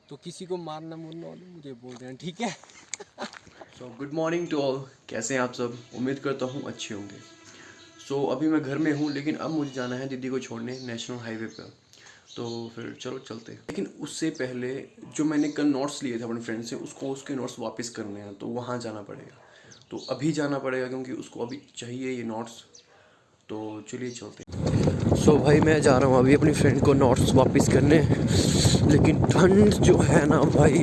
तो किसी को मारना मुरना हो तो मुझे बोल देना, ठीक है। So good morning to all, कैसे हैं आप सब। उम्मीद करता हूँ अच्छे होंगे। सो अभी मैं घर में हूँ, लेकिन अब मुझे जाना है दीदी को छोड़ने नेशनल हाईवे पर। तो फिर चलो चलते हैं। लेकिन उससे पहले जो मैंने कल नोट्स लिए थे अपने फ्रेंड से, उसको उसके नोट्स वापस करने हैं, तो वहाँ जाना पड़ेगा। तो अभी जाना पड़ेगा क्योंकि उसको अभी चाहिए ये नोट्स। तो चलिए चलते हैं। सो भाई मैं जा रहा हूँ अभी अपनी फ्रेंड को नोट्स वापस करने। लेकिन ठंड जो है ना भाई,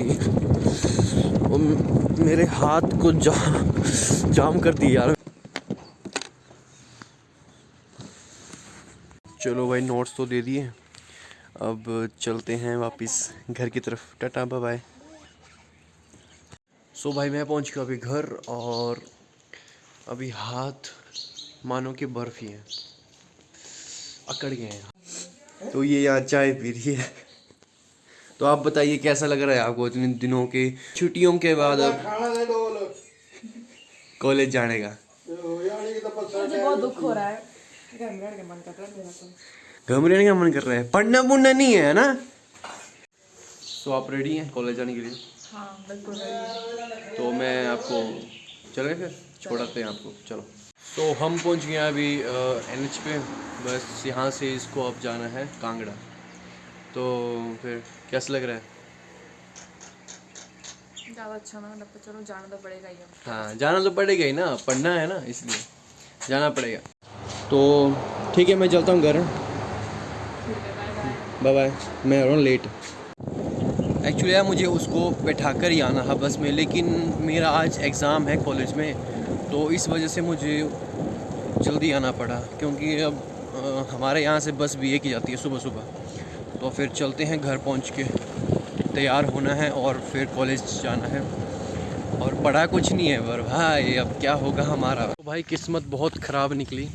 वो मेरे हाथ को जाम कर दिया यार। चलो भाई, नोट्स तो दे दिए, अब चलते हैं वापस घर की तरफ। Tata bye bye. सो भाई मैं पहुंच गया अभी घर, और अभी हाथ मानो कि बर्फ ही है, अकड़ गए हैं। तो ये यहाँ चाय पी रही है। तो आप बताइए कैसा लग रहा है आपको इतने दिनों के छुट्टियों के बाद अब कॉलेज जाने का। मुझे बहुत दुख हो रहा है। घर में रहने का मन कर रहा है मेरा तो। घर में रहने का मन कर रहा है, पढ़ना पुढ़ना नहीं है ना। सो आप रेडी हैं कॉलेज जाने के लिए? हाँ बिल्कुल ready। तो मैं आपको चले फिर छोड़ाते हैं आपको, चलो। तो हम पहुंच गए अभी NH पे। बस यहाँ से इसको अब जाना है कांगड़ा। तो फिर कैसा लग रहा है? ज़्यादा अच्छा ना लग, चलो जाना तो पड़ेगा ही अब। हाँ जाना तो पड़ेगा ही ना, पढ़ना है ना, इसलिए जाना पड़ेगा। तो ठीक है, मैं चलता हूँ घर। ठीक है, बाय बाय। Bye bye. मैं आ रहा हूँ लेट। एक्चुअली यार मुझे उसको बैठा कर ही आना है बस में, लेकिन मेरा आज एग्ज़ाम है कॉलेज में, तो इस वजह से मुझे जल्दी आना पड़ा। क्योंकि अब हमारे यहाँ से बस भी एक ही जाती है सुबह सुबह। तो फिर चलते हैं, घर पहुँच के तैयार होना है और फिर कॉलेज जाना है। और पढ़ा कुछ नहीं है पर भाई, अब क्या होगा हमारा। तो भाई किस्मत बहुत ख़राब निकली।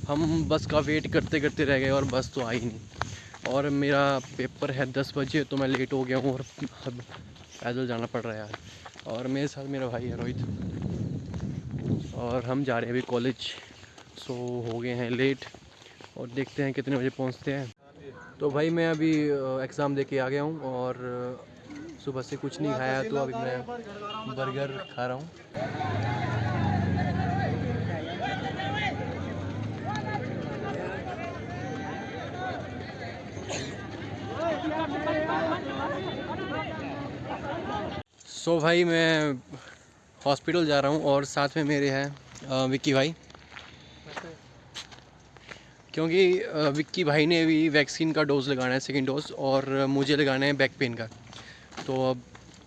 हम बस का वेट करते करते रह गए और बस तो आई नहीं। और मेरा पेपर है 10 बजे, तो मैं लेट हो गया हूँ और अब पैदल जाना पड़ रहा है यार। और मेरे साथ मेरा भाई है रोहित, और हम जा रहे हैं अभी कॉलेज। सो हो गए हैं लेट, और देखते हैं कितने बजे पहुँचते हैं। तो भाई मैं अभी एग्ज़ाम दे के आ गया हूँ, और सुबह से कुछ नहीं खाया, तो अभी मैं बर्गर खा रहा हूँ। सो भाई मैं हॉस्पिटल जा रहा हूँ, और साथ में मेरे हैं विक्की भाई। क्योंकि विक्की भाई ने भी वैक्सीन का डोज़ लगाना है, सेकंड डोज़, और मुझे लगाना है बैक पेन का। तो अब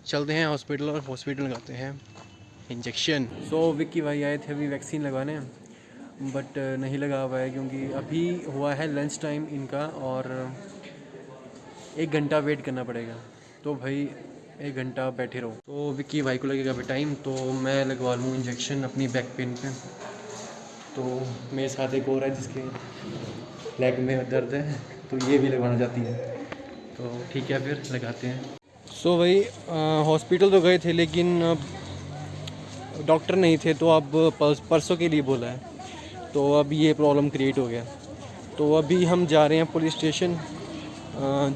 चलते हैं हॉस्पिटल, और हॉस्पिटल लगाते हैं इंजेक्शन। सो विक्की भाई आए थे अभी वैक्सीन लगाने, बट नहीं लगा हुआ है क्योंकि अभी हुआ है लंच टाइम इनका, और 1 घंटा वेट करना पड़ेगा। तो भाई 1 घंटा बैठे रहो। तो विक्की भाई को लगेगा अभी टाइम, तो मैं लगवा लूँ इंजेक्शन अपनी बैक पेन पे। तो मेरे साथ एक और है जिसके लेग में दर्द है, तो ये भी लगवाना चाहती है। तो ठीक है फिर लगाते हैं। सो भाई हॉस्पिटल तो गए थे, लेकिन डॉक्टर नहीं थे, तो अब परसों के लिए बोला है। तो अब ये प्रॉब्लम क्रिएट हो गया। तो अभी हम जा रहे हैं पुलिस स्टेशन।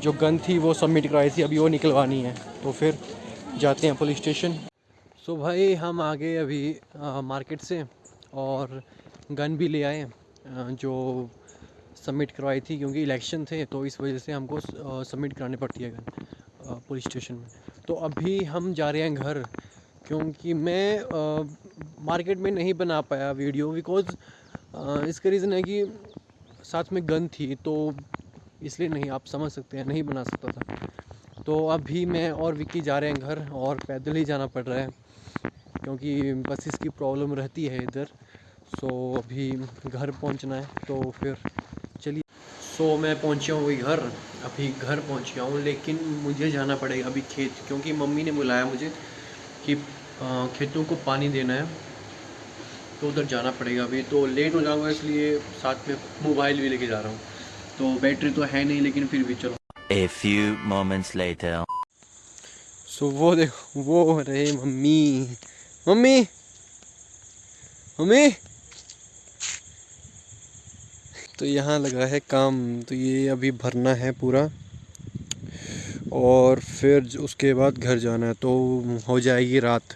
जो गन थी वो सबमिट कराई थी, अभी वो निकलवानी है। तो फिर जाते हैं पुलिस स्टेशन। सो भाई हम आ गए अभी मार्केट से, और गन भी ले आए जो सबमिट करवाई थी, क्योंकि इलेक्शन थे तो इस वजह से हमको सबमिट करानी पड़ती है गन पुलिस स्टेशन में। तो अभी हम जा रहे हैं घर, क्योंकि मैं मार्केट में नहीं बना पाया वीडियो, बिकॉज़ इसका रीज़न है कि साथ में गन थी, तो इसलिए नहीं, आप समझ सकते हैं, नहीं बना सकता था। तो अभी मैं और विक्की जा रहे हैं घर, और पैदल ही जाना पड़ रहा है क्योंकि बसेस की प्रॉब्लम रहती है इधर। सो अभी घर पहुंचना है, तो फिर चलिए। सो मैं पहुंचा हूँ घर, अभी घर पहुंच गया हूँ, लेकिन मुझे जाना पड़ेगा अभी खेत, क्योंकि मम्मी ने बुलाया मुझे कि खेतों को पानी देना है, तो उधर जाना पड़ेगा अभी। तो लेट हो जाऊँगा, इसलिए साथ में मोबाइल भी लेके जा रहा हूँ। तो बैटरी तो है नहीं, लेकिन फिर भी चलो। A few moments later. सो वो देखो, वो रहे मम्मी। Mummy, mummy. तो यहाँ लगा है काम, तो ये अभी भरना है पूरा। और फिर उसके बाद घर जाना है, तो हो जाएगी रात।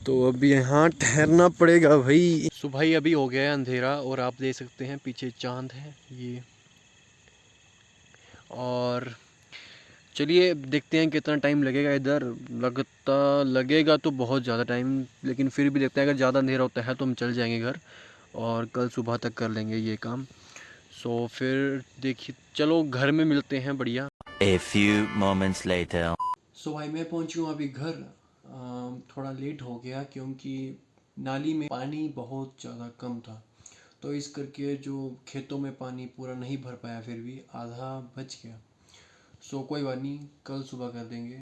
तो अभी यहाँ ठहरना पड़ेगा भाई। सुबह अभी हो गया है अंधेरा और आप देख सकते हैं पीछे चांद है ये। और चलिए देखते हैं कितना टाइम लगेगा इधर। लगेगा तो बहुत ज़्यादा टाइम, लेकिन फिर भी देखते हैं, अगर ज़्यादा अंधेरा होता है तो हम चल जाएंगे घर और कल सुबह तक कर लेंगे ये काम। सो फिर देखिए, चलो घर में मिलते हैं। बढ़िया। A few moments later. सो भाई मैं पहुंची हूँ अभी घर। थोड़ा लेट हो गया क्योंकि नाली में पानी बहुत ज़्यादा कम था, तो इस करके जो खेतों में पानी पूरा नहीं भर पाया, फिर भी आधा बच गया। सो कोई बात नहीं, कल सुबह कर देंगे।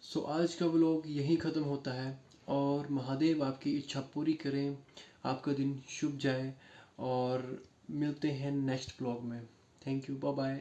सो आज का व्लॉग यहीं ख़त्म होता है और महादेव आपकी इच्छा पूरी करें, आपका दिन शुभ जाए और मिलते हैं नेक्स्ट व्लॉग में। Thank you, bye bye.